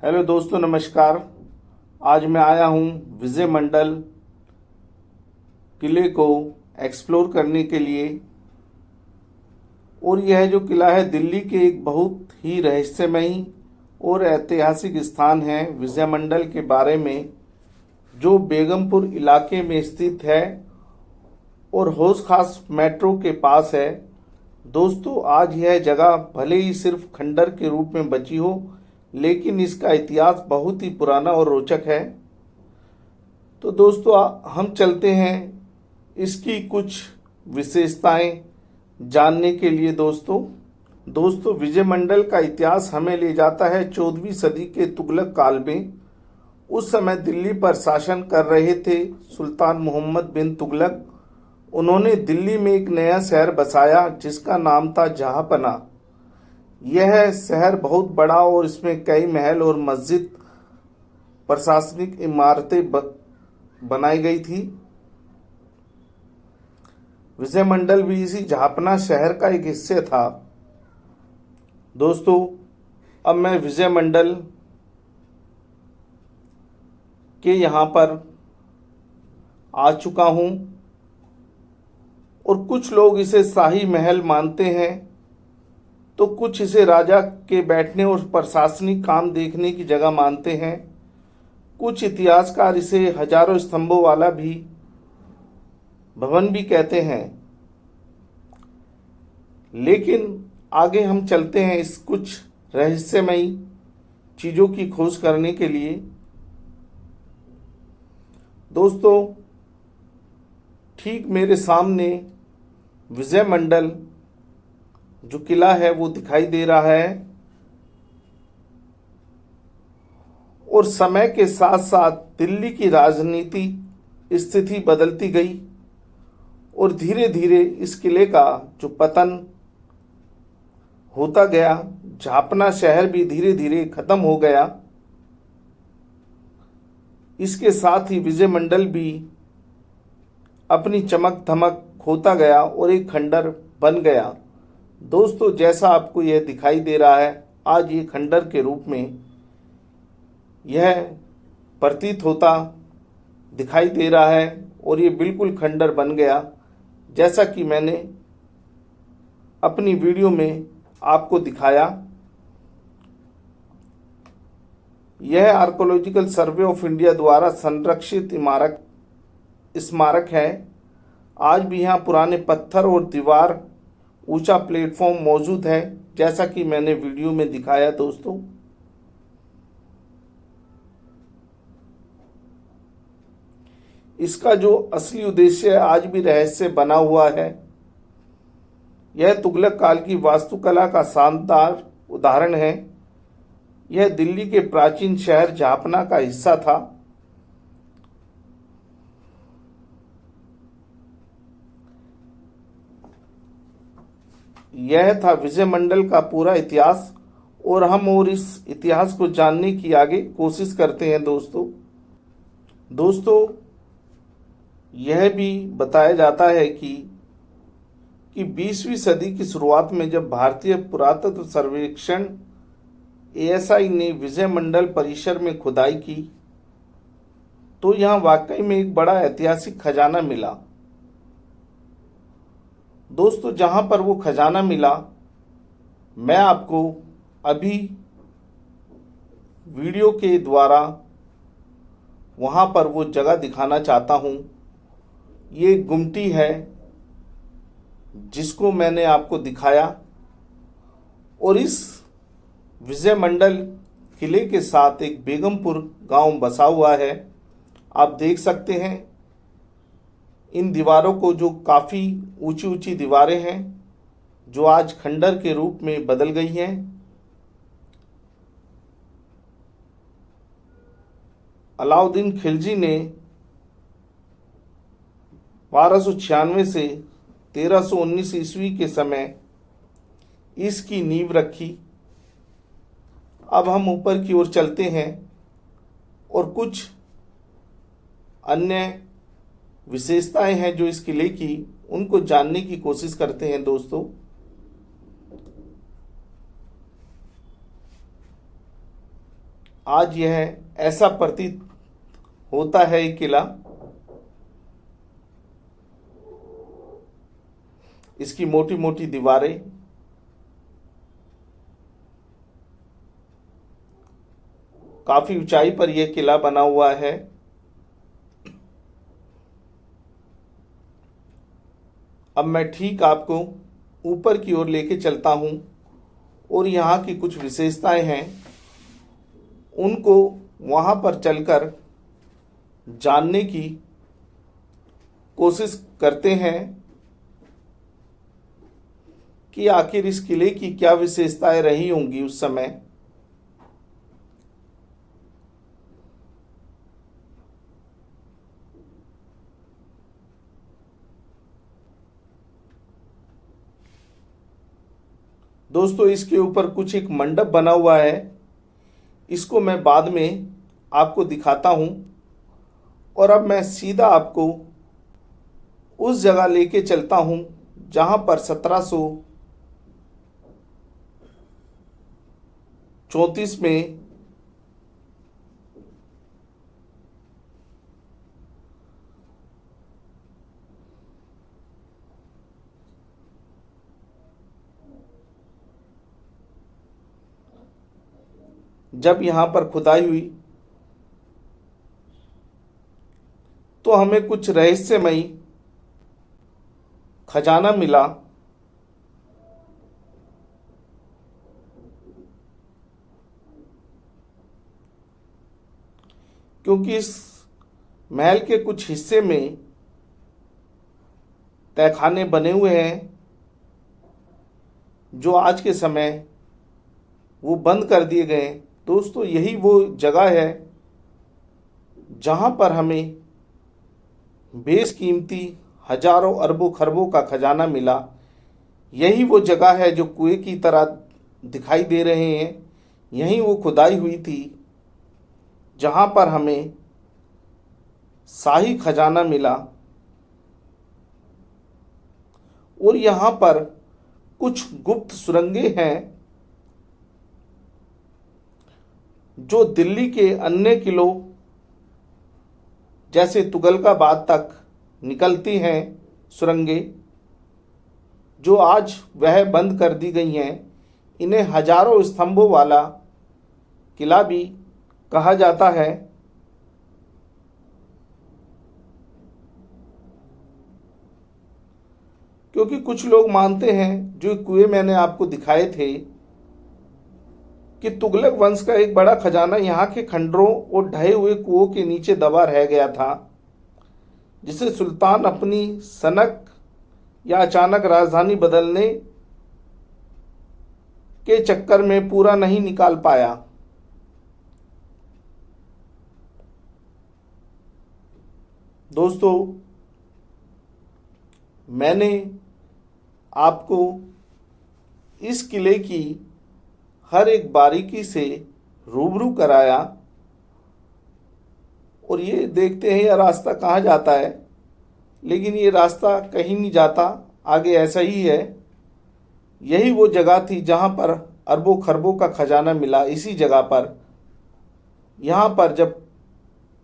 Hello दोस्तों, नमस्कार। आज मैं आया हूँ विजय मंडल किले को एक्सप्लोर करने के लिए। और यह जो किला है दिल्ली के एक बहुत ही रहस्यमयी और ऐतिहासिक स्थान है विजय मंडल के बारे में, जो बेगमपुर इलाके में स्थित है और हौस खास मेट्रो के पास है। दोस्तों, आज यह जगह भले ही सिर्फ खंडर के रूप में बची हो, लेकिन इसका इतिहास बहुत ही पुराना और रोचक है। तो दोस्तों, हम चलते हैं इसकी कुछ विशेषताएं जानने के लिए। दोस्तों विजय मंडल का इतिहास हमें ले जाता है 14वीं सदी के तुगलक काल में। उस समय दिल्ली पर शासन कर रहे थे सुल्तान मोहम्मद बिन तुगलक। उन्होंने दिल्ली में एक नया शहर बसाया जिसका नाम था जहांपना। यह शहर बहुत बड़ा और इसमें कई महल और मस्जिद, प्रशासनिक इमारतें बनाई गई थी। विजय मंडल भी इसी जहांपना शहर का एक हिस्सा था। दोस्तों, अब मैं विजय मंडल के यहाँ पर आ चुका हूँ और कुछ लोग इसे शाही महल मानते हैं, तो कुछ इसे राजा के बैठने और प्रशासनिक काम देखने की जगह मानते हैं। कुछ इतिहासकार इसे हजारों स्तंभों वाला भी भवन भी कहते हैं। लेकिन आगे हम चलते हैं इस कुछ रहस्यमयी चीजों की खोज करने के लिए। दोस्तों, ठीक मेरे सामने विजय मंडल जो किला है वो दिखाई दे रहा है। और समय के साथ साथ दिल्ली की राजनीति स्थिति बदलती गई और धीरे धीरे इस किले का जो पतन होता गया, जहांपना शहर भी धीरे धीरे खत्म हो गया। इसके साथ ही विजय मंडल भी अपनी चमक धमक खोता गया और एक खंडर बन गया। दोस्तों, जैसा आपको यह दिखाई दे रहा है, आज ये खंडर के रूप में यह प्रतीत होता दिखाई दे रहा है और ये बिल्कुल खंडर बन गया, जैसा कि मैंने अपनी वीडियो में आपको दिखाया। यह आर्कोलॉजिकल सर्वे ऑफ इंडिया द्वारा संरक्षित स्मारक है। आज भी यहाँ पुराने पत्थर और दीवार, ऊंचा प्लेटफॉर्म मौजूद है, जैसा कि मैंने वीडियो में दिखाया। दोस्तों, इसका जो असली उद्देश्य है आज भी रहस्य बना हुआ है। यह तुगलक काल की वास्तुकला का शानदार उदाहरण है। यह दिल्ली के प्राचीन शहर जहांपना का हिस्सा था। यह था विजय मंडल का पूरा इतिहास और हम इस इतिहास को जानने की आगे कोशिश करते हैं। दोस्तों, यह भी बताया जाता है कि 20वीं सदी की शुरुआत में जब भारतीय पुरातत्व सर्वेक्षण ASI ने विजय मंडल परिसर में खुदाई की, तो यहाँ वाकई में एक बड़ा ऐतिहासिक खजाना मिला। दोस्तों, जहां पर वो खजाना मिला, मैं आपको अभी वीडियो के द्वारा वहां पर वो जगह दिखाना चाहता हूं। ये गुमटी है जिसको मैंने आपको दिखाया और इस विजय मंडल किले के साथ एक बेगमपुर गांव बसा हुआ है। आप देख सकते हैं इन दीवारों को, जो काफ़ी ऊंची ऊंची दीवारें हैं जो आज खंडर के रूप में बदल गई हैं। अलाउद्दीन खिलजी ने 1296 से 1319 ईस्वी के समय इसकी नींव रखी। अब हम ऊपर की ओर चलते हैं और कुछ अन्य विशेषताएं हैं जो इस किले की, उनको जानने की कोशिश करते हैं। दोस्तों, आज यह ऐसा प्रतीत होता है ये किला। इसकी मोटी मोटी दीवारें, काफी ऊंचाई पर यह किला बना हुआ है। अब मैं ठीक आपको ऊपर की ओर लेके चलता हूं और यहाँ की कुछ विशेषताएं हैं उनको वहां पर चलकर जानने की कोशिश करते हैं कि आखिर इस किले की क्या विशेषताएं रही होंगी उस समय। दोस्तों, इसके ऊपर कुछ एक मंडप बना हुआ है, इसको मैं बाद में आपको दिखाता हूं। और अब मैं सीधा आपको उस जगह लेके चलता हूं जहां पर 1734 में जब यहां पर खुदाई हुई तो हमें कुछ रहस्यमयी खजाना मिला। क्योंकि इस महल के कुछ हिस्से में तहखाने बने हुए हैं जो आज के समय वो बंद कर दिए गए। दोस्तों, यही वो जगह है जहां पर हमें बेशकीमती हजारों अरबों खरबों का खजाना मिला। यही वो जगह है जो कुएं की तरह दिखाई दे रहे हैं। यहीं वो खुदाई हुई थी जहां पर हमें शाही खजाना मिला। और यहां पर कुछ गुप्त सुरंगें हैं जो दिल्ली के अन्य किलों जैसे तुगलकाबाद तक निकलती हैं सुरंगें, जो आज वह बंद कर दी गई हैं। इन्हें हजारों स्तंभों वाला किला भी कहा जाता है। क्योंकि कुछ लोग मानते हैं, जो कुएं मैंने आपको दिखाए थे, कि तुगलक वंश का एक बड़ा खजाना यहाँ के खंडरों और ढहे हुए कुओं के नीचे दबा रह गया था, जिसे सुल्तान अपनी सनक या अचानक राजधानी बदलने के चक्कर में पूरा नहीं निकाल पाया। दोस्तों, मैंने आपको इस किले की हर एक बारीकी से रूबरू कराया। और ये देखते हैं यह रास्ता कहाँ जाता है, लेकिन ये रास्ता कहीं नहीं जाता, आगे ऐसा ही है। यही वो जगह थी जहाँ पर अरबों खरबों का खजाना मिला, इसी जगह पर। यहाँ पर जब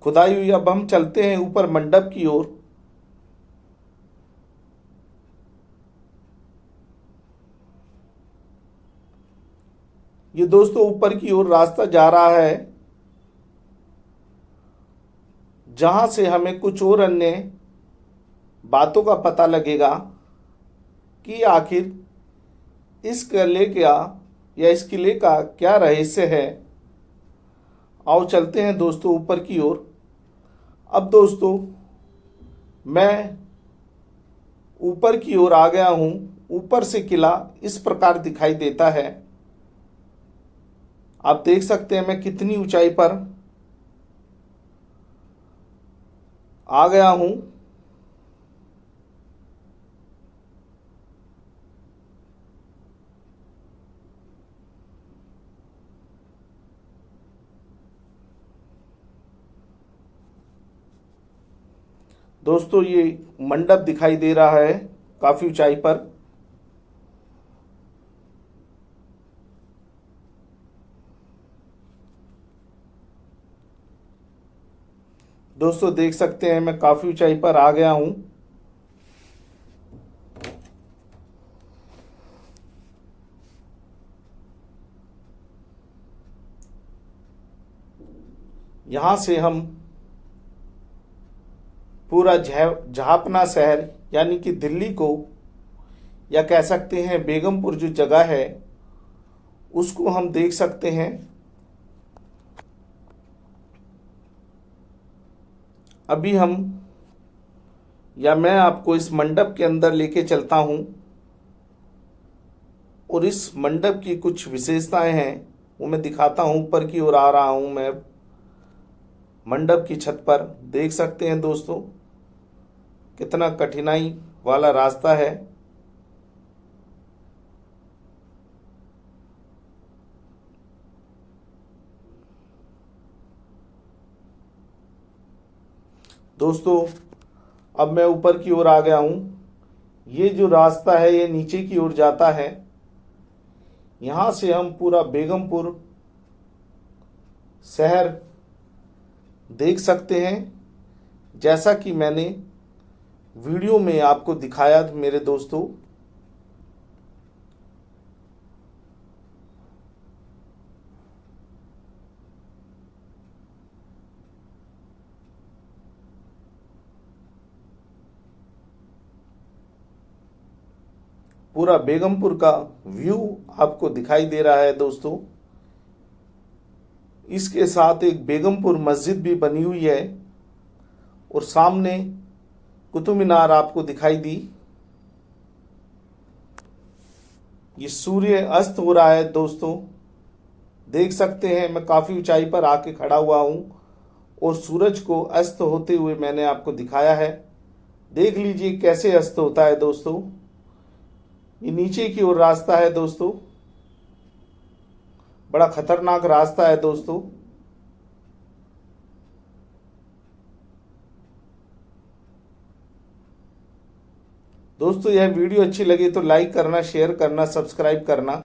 खुदाई हुई, अब हम चलते हैं ऊपर मंडप की ओर। ये दोस्तों ऊपर की ओर रास्ता जा रहा है, जहां से हमें कुछ और अन्य बातों का पता लगेगा कि आखिर इस किले का या इस किले का क्या रहस्य है। आओ चलते हैं दोस्तों ऊपर की ओर। अब दोस्तों, मैं ऊपर की ओर आ गया हूं। ऊपर से किला इस प्रकार दिखाई देता है। आप देख सकते हैं मैं कितनी ऊंचाई पर आ गया हूं। दोस्तों, ये मंडप दिखाई दे रहा है काफी ऊंचाई पर। दोस्तों देख सकते हैं मैं काफ़ी ऊंचाई पर आ गया हूं। यहाँ से हम पूरा जहापना शहर यानी कि दिल्ली को, या कह सकते हैं बेगमपुर जो जगह है उसको हम देख सकते हैं। अभी हम, या मैं आपको इस मंडप के अंदर लेके चलता हूं और इस मंडप की कुछ विशेषताएं हैं वो मैं दिखाता हूं। ऊपर की ओर आ रहा हूं मैं, मंडप की छत पर देख सकते हैं दोस्तों कितना कठिनाई वाला रास्ता है। दोस्तों अब मैं ऊपर की ओर आ गया हूं। ये जो रास्ता है ये नीचे की ओर जाता है। यहां से हम पूरा बेगमपुर शहर देख सकते हैं, जैसा कि मैंने वीडियो में आपको दिखाया मेरे दोस्तों। पूरा बेगमपुर का व्यू आपको दिखाई दे रहा है दोस्तों। इसके साथ एक बेगमपुर मस्जिद भी बनी हुई है और सामने कुतुब मीनार आपको दिखाई दी। ये सूर्य अस्त हो रहा है दोस्तों, देख सकते हैं मैं काफ़ी ऊंचाई पर आके खड़ा हुआ हूं और सूरज को अस्त होते हुए मैंने आपको दिखाया है। देख लीजिए कैसे अस्त होता है दोस्तों। ये नीचे की ओर रास्ता है दोस्तों, बड़ा खतरनाक रास्ता है दोस्तों। दोस्तों यह वीडियो अच्छी लगी तो लाइक करना, शेयर करना, सब्सक्राइब करना।